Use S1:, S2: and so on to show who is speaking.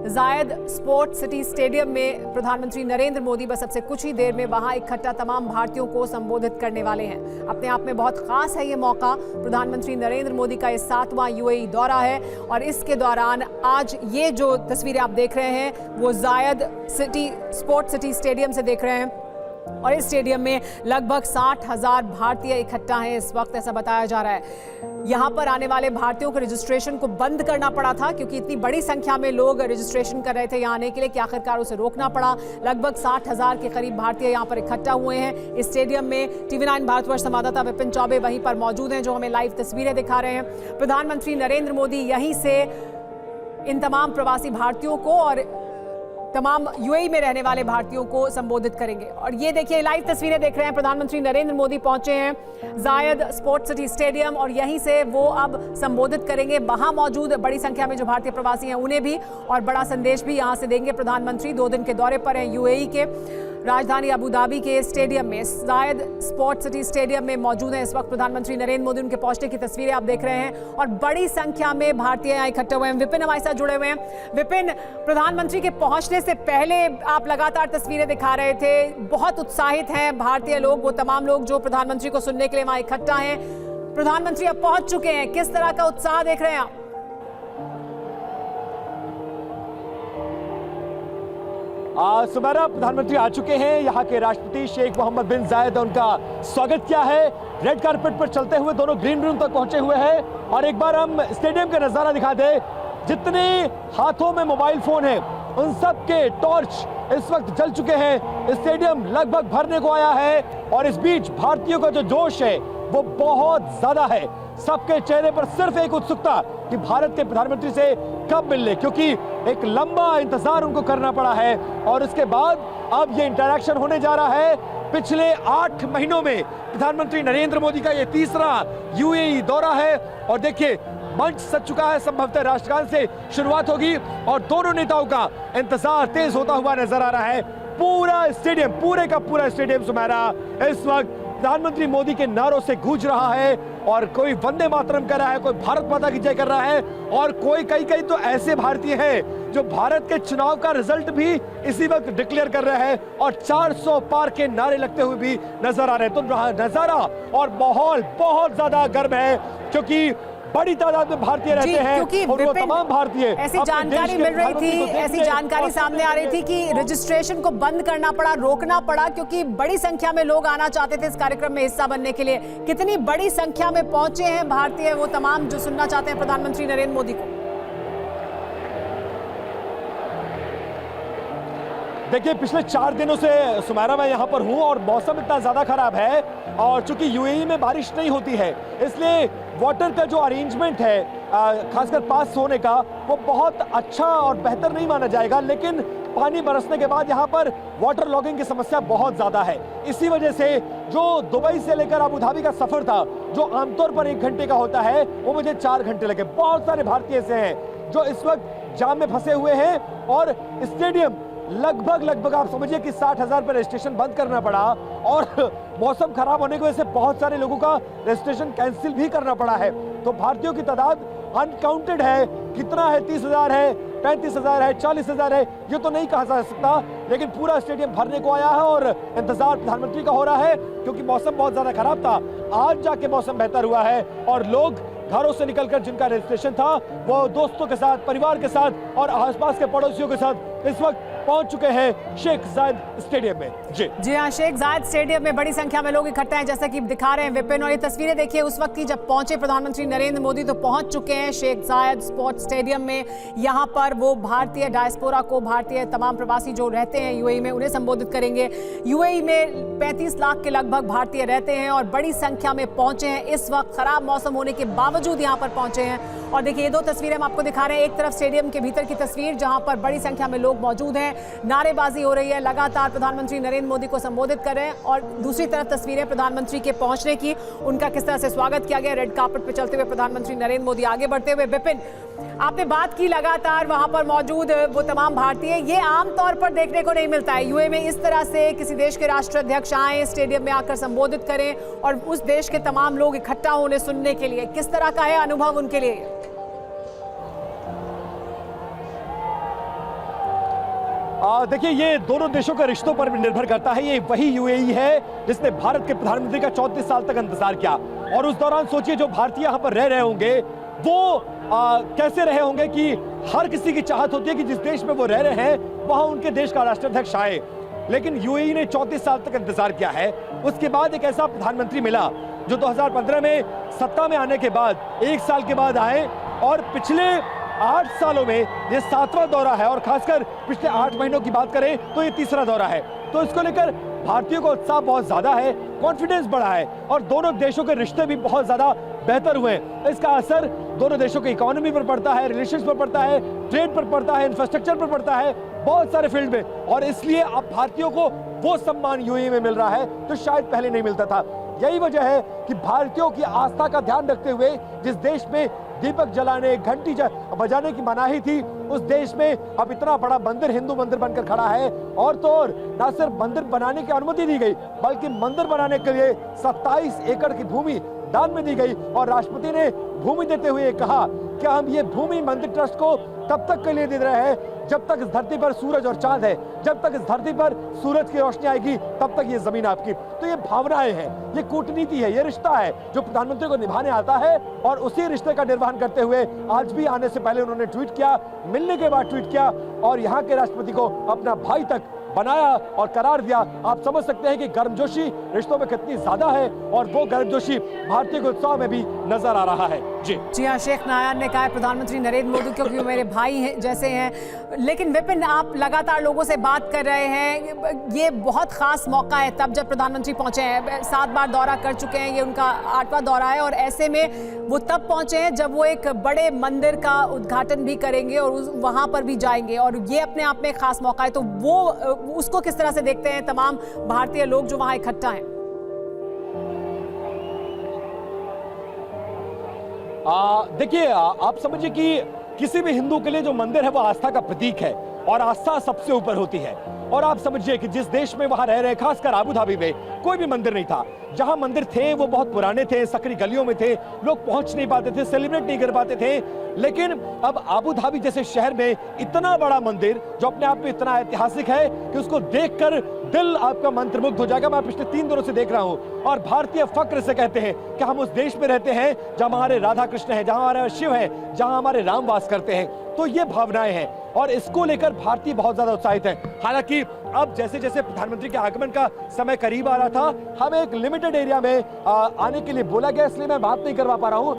S1: जायद sports city stadium में प्रधानमंत्री नरेंद्र मोदी बस अब से कुछ ही देर में वहां इकट्ठा तमाम भारतीयों को संबोधित करने वाले हैं। अपने आप में बहुत खास है ये मौका। प्रधानमंत्री नरेंद्र मोदी का ये 7वां यूएई दौरा है और इसके दौरान आज ये जो तस्वीरें आप देख रहे हैं वो जायद स्पोर्ट्स सिटी स्टेडियम से देख रहे हैं और इस स्टेडियम में लगभग 60,000 भारतीय इकट्ठा हैं इस वक्त, ऐसा बताया जा रहा है। यहाँ पर आने वाले भारतीयों के रजिस्ट्रेशन को बंद करना पड़ा था क्योंकि इतनी बड़ी संख्या में लोग रजिस्ट्रेशन कर रहे थे यहाँ आने के लिए कि आखिरकार उसे रोकना पड़ा। लगभग 60,000 के करीब भारतीय यहाँ पर इकट्ठा हुए हैं इस स्टेडियम में। TV9 भारतवर्ष संवाददाता विपिन चौबे वहीं पर मौजूद हैं जो हमें लाइव तस्वीरें दिखा रहे हैं। प्रधानमंत्री नरेंद्र मोदी यहीं से इन तमाम प्रवासी भारतीयों को और तमाम यूएई में रहने वाले भारतीयों को संबोधित करेंगे। और ये देखिए लाइव तस्वीरें देख रहे हैं, प्रधानमंत्री नरेंद्र मोदी पहुंचे हैं जायद स्पोर्ट्स सिटी स्टेडियम और यहीं से वो अब संबोधित करेंगे वहां मौजूद बड़ी संख्या में जो भारतीय प्रवासी हैं उन्हें भी, और बड़ा संदेश भी यहां से देंगे। प्रधानमंत्री 2 दिन के दौरे पर हैं यूएई के राजधानी अबू धाबी के स्टेडियम में, जायद स्पोर्ट्स सिटी स्टेडियम में मौजूद हैं इस वक्त प्रधानमंत्री नरेंद्र मोदी। उनके पहुंचने की तस्वीरें आप देख रहे हैं और बड़ी संख्या में भारतीय यहाँ इकट्ठे हुए हैं। विपिन हमारे साथ जुड़े हुए हैं। विपिन, प्रधानमंत्री के पहुंचने से पहले आप लगातार तस्वीरें दिखा रहे थे, बहुत उत्साहित हैं भारतीय लोग, वो तमाम लोग जो प्रधानमंत्री को सुनने के लिए वहां इकट्ठा हैं। प्रधानमंत्री अब पहुंच चुके हैं, किस तरह का उत्साह देख रहे हैं आप?
S2: सुमेरा, प्रधानमंत्री आ चुके हैं। यहाँ के राष्ट्रपति शेख मोहम्मद बिन जायद उनका स्वागत किया है। रेड कारपेट पर चलते हुए दोनों ग्रीन रूम तक पहुंचे हुए हैं और एक बार हम स्टेडियम का नजारा दिखा दें। जितने हाथों में मोबाइल फोन है उन सब के टॉर्च इस वक्त जल चुके हैं। स्टेडियम लगभग भरने को आया है और इस बीच भारतीयों का जो जोश है वो बहुत ज्यादा है। सबके चेहरे पर सिर्फ एक उत्सुकता कि भारत के प्रधानमंत्री से कब मिलने, क्योंकि एक लंबा इंतजार उनको करना पड़ा है और उसके बाद अब ये इंटरैक्शन होने जा रहा है। पिछले 8 महीनों में प्रधानमंत्री नरेंद्र मोदी का ये 3रा यूएई दौरा है और देखिए मंच सज चुका है। संभवतः राष्ट्रगान से शुरुआत होगी और दोनों नेताओं का इंतजार तेज होता हुआ नजर आ रहा है। पूरा स्टेडियम, पूरे का पूरा स्टेडियम सुमेरा इस वक्त प्रधानमंत्री मोदी के नारों से गूंज रहा है और कोई वंदे मातरम कर रहा है, कोई भारत माता की जय कर रहा है और कोई कई तो ऐसे भारतीय हैं जो भारत के चुनाव का रिजल्ट भी इसी वक्त डिक्लेयर कर रहे हैं और 400 पार के नारे लगते हुए भी नजर आ रहे हैं। तो नजारा और माहौल बहुत ज्यादा गर्म है क्योंकि बड़ी तादाद में भारतीय रहते हैं और वो तमाम भारतीय
S1: ऐसी जानकारी मिल रही थी, ऐसी जानकारी सामने आ रही थी कि रजिस्ट्रेशन को बंद करना पड़ा, रोकना पड़ा क्योंकि बड़ी संख्या में लोग आना चाहते थे इस कार्यक्रम में हिस्सा बनने के लिए। कितनी बड़ी संख्या में पहुंचे हैं भारतीय वो तमाम जो सुनना चाहते हैं प्रधानमंत्री नरेंद्र मोदी को?
S2: देखिए पिछले 4 दिनों से सुमेरा मैं यहाँ पर हूँ और मौसम इतना ज़्यादा खराब है और चूंकि यूएई में बारिश नहीं होती है इसलिए वाटर का जो अरेंजमेंट है खासकर पास होने का वो बहुत अच्छा और बेहतर नहीं माना जाएगा, लेकिन पानी बरसने के बाद यहाँ पर वाटर लॉगिंग की समस्या बहुत ज़्यादा है। इसी वजह से जो दुबई से लेकर अबू धाबी का सफ़र था जो आमतौर पर 1 घंटे का होता है वो मुझे 4 घंटे लगे। बहुत सारे भारतीय ऐसे हैं जो इस वक्त जाम में फंसे हुए हैं और स्टेडियम लगभग आप समझिए कि 60,000 पर रजिस्ट्रेशन बंद करना पड़ा और मौसम खराब होने की वजह से बहुत सारे लोगों का रजिस्ट्रेशन कैंसिल भी करना पड़ा है। तो भारतीयों की तादाद अनकाउंटेड है, कितना है 30,000 है, 35,000 है, 40,000 है, ये तो नहीं कहा जा सकता, लेकिन पूरा स्टेडियम भरने को आया है और इंतजार प्रधानमंत्री का हो रहा है क्योंकि मौसम बहुत ज्यादा खराब था। आज जाके मौसम बेहतर हुआ है और लोग घरों से निकलकर जिनका रजिस्ट्रेशन था वो दोस्तों के साथ, परिवार के साथ और आसपास के पड़ोसियों के साथ इस वक्त पहुंच चुके हैं शेख जायद स्टेडियम में।
S1: जी हाँ, शेख जायद स्टेडियम में बड़ी संख्या में लोग इकट्ठा हैं जैसा कि दिखा रहे हैं विपिन। और ये तस्वीरें देखिए उस वक्त की जब पहुंचे प्रधानमंत्री नरेंद्र मोदी तो पहुंच चुके हैं शेख जायद स्पोर्ट्स स्टेडियम में। यहाँ पर वो भारतीय डायस्पोरा को, भारतीय तमाम प्रवासी जो रहते हैं यूएई में उन्हें संबोधित करेंगे। यूएई में 35 लाख के लगभग भारतीय रहते हैं और बड़ी संख्या में पहुंचे हैं इस वक्त। खराब मौसम होने के बावजूद यहाँ पर पहुंचे हैं और देखिए ये 2 तस्वीरें हम आपको दिखा रहे हैं। एक तरफ स्टेडियम के भीतर की तस्वीर जहां पर बड़ी संख्या में लोग मौजूद हैं, नारेबाजी हो रही है, लगातार प्रधानमंत्री नरेंद्र मोदी को संबोधित कर रहे हैं और दूसरी तरफ तस्वीरें प्रधानमंत्री के पहुंचने की, उनका किस तरह से स्वागत किया गया। रेड कार्पेट पे चलते हुए प्रधानमंत्री नरेंद्र मोदी आगे बढ़ते हुए। विपिन, आपने बात की लगातार वहां पर मौजूद वो तमाम भारतीय, ये आमतौर पर देखने को नहीं मिलता है यूएई में इस तरह से किसी देश के राष्ट्राध्यक्ष आए स्टेडियम में आकर संबोधित करें और उस देश के तमाम लोग इकट्ठा होने सुनने के लिए। किस तरह का है अनुभव उनके लिए?
S2: देखिए, ये दोनों देशों के रिश्तों पर भी निर्भर करता है। ये वही यूएई है जिसने भारत के प्रधानमंत्री का 34 साल तक इंतजार किया, और उस दौरान सोचिए जो भारतीय यहाँ पर रह रहे होंगे वो कैसे रहे होंगे कि हर किसी की चाहत होती है कि जिस देश में वो रह रहे हैं वहां उनके देश का राष्ट्राध्यक्ष आए। लेकिन यूएई ने 34 साल तक इंतजार किया है। उसके बाद एक ऐसा प्रधानमंत्री मिला जो 2015 में सत्ता में आने के बाद 1 साल के बाद आए, और पिछले 8 सालों में ये 7वां दौरा है, और खासकर पिछले 8 महीनों की बात करें तो ये 3रा दौरा है। तो इसको लेकर भारतीयों का उत्साह बहुत ज्यादा है, कॉन्फिडेंस बढ़ा है, और दोनों देशों के रिश्ते भी बहुत ज्यादा बेहतर हुए हैं। इसका असर दोनों देशों की इकोनॉमी पर पड़ता है, रिलेशंस पर पड़ता है, ट्रेड पर पड़ता है, इंफ्रास्ट्रक्चर पर पड़ता है, बहुत सारे फील्ड में। और इसलिए अब भारतीयों को वो सम्मान यूएई में मिल रहा है जो शायद पहले नहीं मिलता था। यही वजह है कि भारतीयों की आस्था का ध्यान रखते हुए जिस देश में दीपक जलाने, घंटी बजाने की मनाही थी, उस देश में अब इतना बड़ा मंदिर, हिंदू मंदिर बनकर खड़ा है। और तो और न सिर्फ मंदिर बनाने की अनुमति दी गई, बल्कि मंदिर बनाने के लिए 27 एकड़ की भूमि दान में दी गई, और राष्ट्रपति ने भूमि देते हुए कहा कि हम ये भूमि मंदिर ट्रस्ट को तब तक के लिए दे रहे हैं जब तक इस धरती पर सूरज और चांद है, जब तक इस धरती पर सूरज की रोशनी आएगी तब तक ये जमीन आपकी। तो ये भावनाएं हैं, ये कूटनीति है, ये रिश्ता है जो प्रधानमंत्री को निभाने आता है, और उसी रिश्ते का निर्वहन करते हुए आज भी आने से पहले उन्होंने ट्वीट किया, मिलने के बाद ट्वीट किया, और यहाँ के राष्ट्रपति को अपना भाई तक बनाया और करार दिया। आप समझ सकते हैं कि गर्मजोशी रिश्तों में कितनी ज्यादा है, और वो गर्मजोशी भारतीय के उत्साह में भी नजर आ रहा है। जी
S1: हाँ, शेख नायार ने कहा प्रधानमंत्री नरेंद्र मोदी क्योंकि वो मेरे भाई हैं जैसे हैं। लेकिन विपिन, आप लगातार लोगों से बात कर रहे हैं, ये बहुत खास मौका है तब जब प्रधानमंत्री पहुंचे हैं। 7 बार दौरा कर चुके हैं, ये उनका 8वां दौरा है, और ऐसे में वो तब पहुंचे हैं जब वो एक बड़े मंदिर का उद्घाटन भी करेंगे और वहां पर भी जाएंगे, और ये अपने आप में एक खास मौका है। तो वो उसको किस तरह से देखते हैं तमाम भारतीय लोग जो वहां इकट्ठा हैं?
S2: देखिए, आप समझिए कि किसी भी हिंदू के लिए जो मंदिर है वो आस्था का प्रतीक है, और आस्था सबसे ऊपर होती है। और आप समझिए कि जिस देश में वहां रह रहे, खासकर आबू धाबी में कोई भी मंदिर नहीं था। जहां मंदिर थे वो बहुत पुराने थे, सकरी गलियों में थे, लोग पहुंच नहीं पाते थे, सेलिब्रेट नहीं कर पाते थे। लेकिन अब आबू धाबी जैसे शहर में इतना बड़ा मंदिर जो अपने आप में इतना ऐतिहासिक है कि उसको देखकर दिल आपका मंत्रमुग्ध हो जाएगा। मैं पिछले 3 दिनों से देख रहा हूं, और भारतीय फक्र से कहते हैं कि हम उस देश में रहते हैं जहां हमारे राधा कृष्ण है, जहां हमारे शिव है, जहां हमारे राम वास करते हैं। तो ये भावनाएं हैं, और इसको लेकर भारतीय बहुत ज्यादा उत्साहित हैं। हालांकि अब जैसे जैसे प्रधानमंत्री के आगमन का समय करीब आ रहा था, हमें एक लिमिटेड एरिया में आने के लिए बोला गया, इसलिए मैं बात नहीं करवा पा रहा हूं।